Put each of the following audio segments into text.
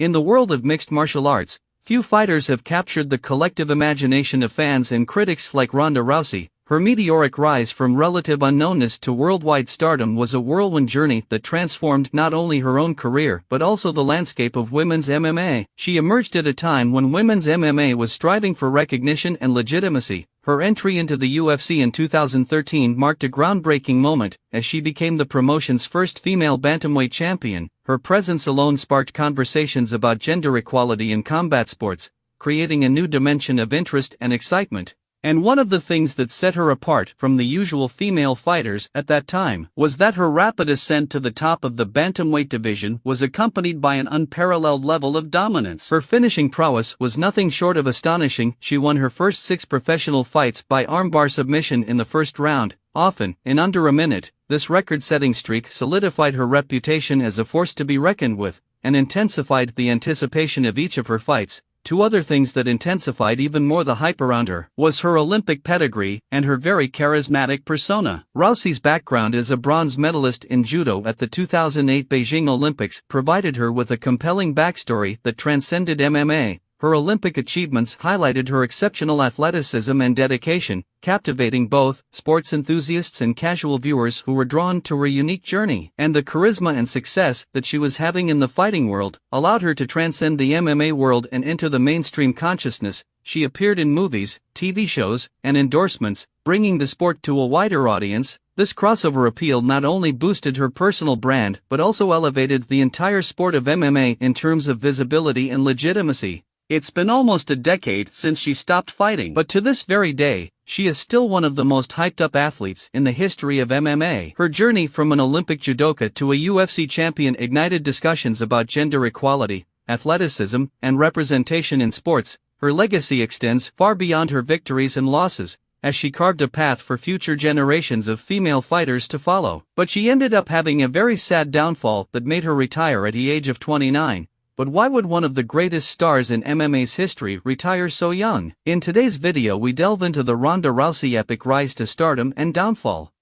In the world of mixed martial arts, few fighters have captured the collective imagination of fans and critics like Ronda Rousey. Her meteoric rise from relative unknownness to worldwide stardom was a whirlwind journey that transformed not only her own career but also the landscape of women's MMA. She emerged at a time when women's MMA was striving for recognition and legitimacy. Her entry into the UFC in 2013 marked a groundbreaking moment, as she became the promotion's first female bantamweight champion. Her presence alone sparked conversations about gender equality in combat sports, creating a new dimension of interest and excitement. And one of the things that set her apart from the usual female fighters at that time was that her rapid ascent to the top of the bantamweight division was accompanied by an unparalleled level of dominance. Her finishing prowess was nothing short of astonishing. She won her first 6 professional fights by armbar submission in the first round, often in under a minute. This record-setting streak solidified her reputation as a force to be reckoned with, and intensified the anticipation of each of her fights. Two other things that intensified even more the hype around her was her Olympic pedigree and her very charismatic persona. Rousey's background as a bronze medalist in judo at the 2008 Beijing Olympics provided her with a compelling backstory that transcended MMA. Her Olympic achievements highlighted her exceptional athleticism and dedication, captivating both sports enthusiasts and casual viewers who were drawn to her unique journey. And the charisma and success that she was having in the fighting world allowed her to transcend the MMA world and enter the mainstream consciousness. She appeared in movies, TV shows, and endorsements, bringing the sport to a wider audience. This crossover appeal not only boosted her personal brand but also elevated the entire sport of MMA in terms of visibility and legitimacy. It's been almost a decade since she stopped fighting, but to this very day, she is still one of the most hyped-up athletes in the history of MMA. Her journey from an Olympic judoka to a UFC champion ignited discussions about gender equality, athleticism, and representation in sports. Her legacy extends far beyond her victories and losses, as she carved a path for future generations of female fighters to follow. But she ended up having a very sad downfall that made her retire at the age of 29. But why would one of the greatest stars in MMA's history retire so young? In today's video we delve into the Ronda Rousey epic rise to stardom and downfall.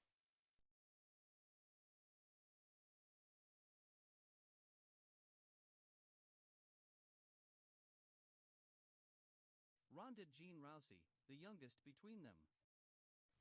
Ronda Jean Rousey, the youngest between them.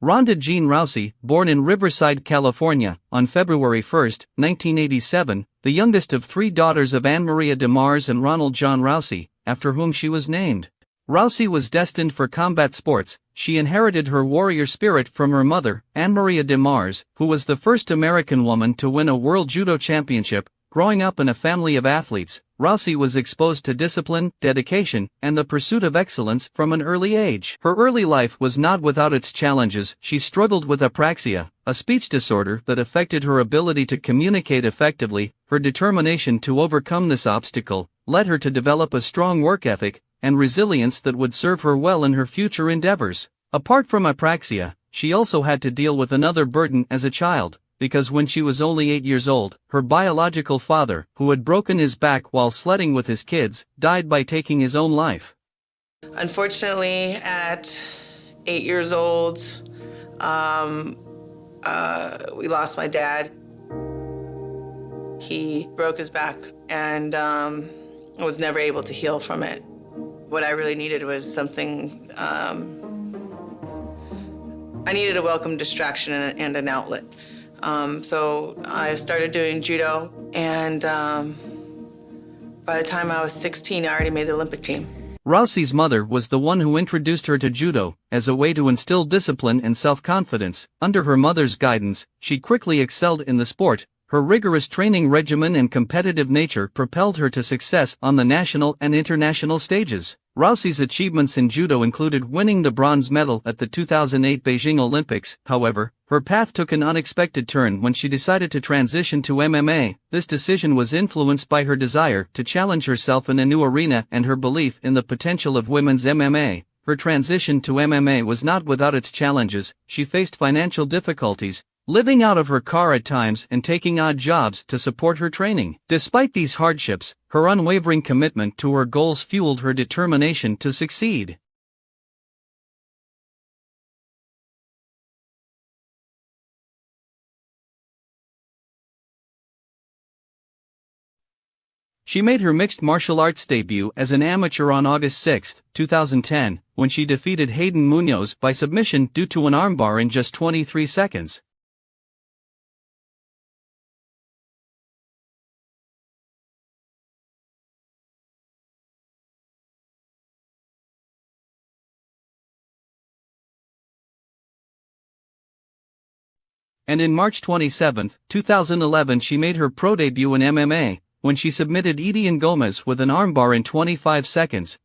Ronda Jean Rousey, born in Riverside, California, on February 1, 1987, the youngest of 3 daughters of Anne Maria DeMars and Ronald John Rousey, after whom she was named. Rousey was destined for combat sports. She inherited her warrior spirit from her mother, Anne Maria DeMars, who was the first American woman to win a World Judo Championship. Growing up in a family of athletes, Rousey was exposed to discipline, dedication, and the pursuit of excellence from an early age. Her early life was not without its challenges. She struggled with apraxia, a speech disorder that affected her ability to communicate effectively. Her determination to overcome this obstacle led her to develop a strong work ethic and resilience that would serve her well in her future endeavors. Apart from apraxia, she also had to deal with another burden as a child, because when she was only 8 years old, her biological father, who had broken his back while sledding with his kids, died by taking his own life. Unfortunately, at 8 years old, we lost my dad. He broke his back and was never able to heal from it. What I really needed was something, I needed a welcome distraction and an outlet. So I started doing judo, and by the time I was 16, I already made the Olympic team. Rousey's mother was the one who introduced her to judo, as a way to instill discipline and self-confidence. Under her mother's guidance, she quickly excelled in the sport. Her rigorous training regimen and competitive nature propelled her to success on the national and international stages. Rousey's achievements in judo included winning the bronze medal at the 2008 Beijing Olympics. However, her path took an unexpected turn when she decided to transition to MMA. This decision was influenced by her desire to challenge herself in a new arena and her belief in the potential of women's MMA. Her transition to MMA was not without its challenges. She faced financial difficulties, living out of her car at times and taking odd jobs to support her training. Despite these hardships, her unwavering commitment to her goals fueled her determination to succeed. She made her mixed martial arts debut as an amateur on August 6, 2010, when she defeated Hayden Munoz by submission due to an armbar in just 23 seconds. And in March 27, 2011, she made her pro debut in MMA, when she submitted Edian Gomez with an armbar in 25 seconds.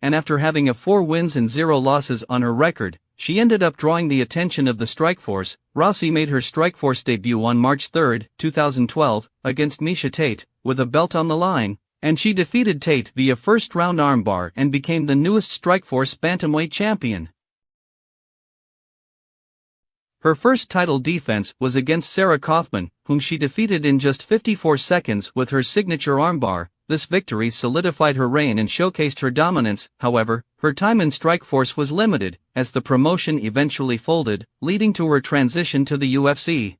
And after having a 4 wins and 0 losses on her record, she ended up drawing the attention of the Strikeforce. Rousey made her Strikeforce debut on March 3, 2012, against Miesha Tate, with a belt on the line, and she defeated Tate via first-round armbar and became the newest Strikeforce bantamweight champion. Her first title defense was against Sarah Kaufman, whom she defeated in just 54 seconds with her signature armbar. This victory solidified her reign and showcased her dominance. However, her time in Strikeforce was limited, as the promotion eventually folded, leading to her transition to the UFC.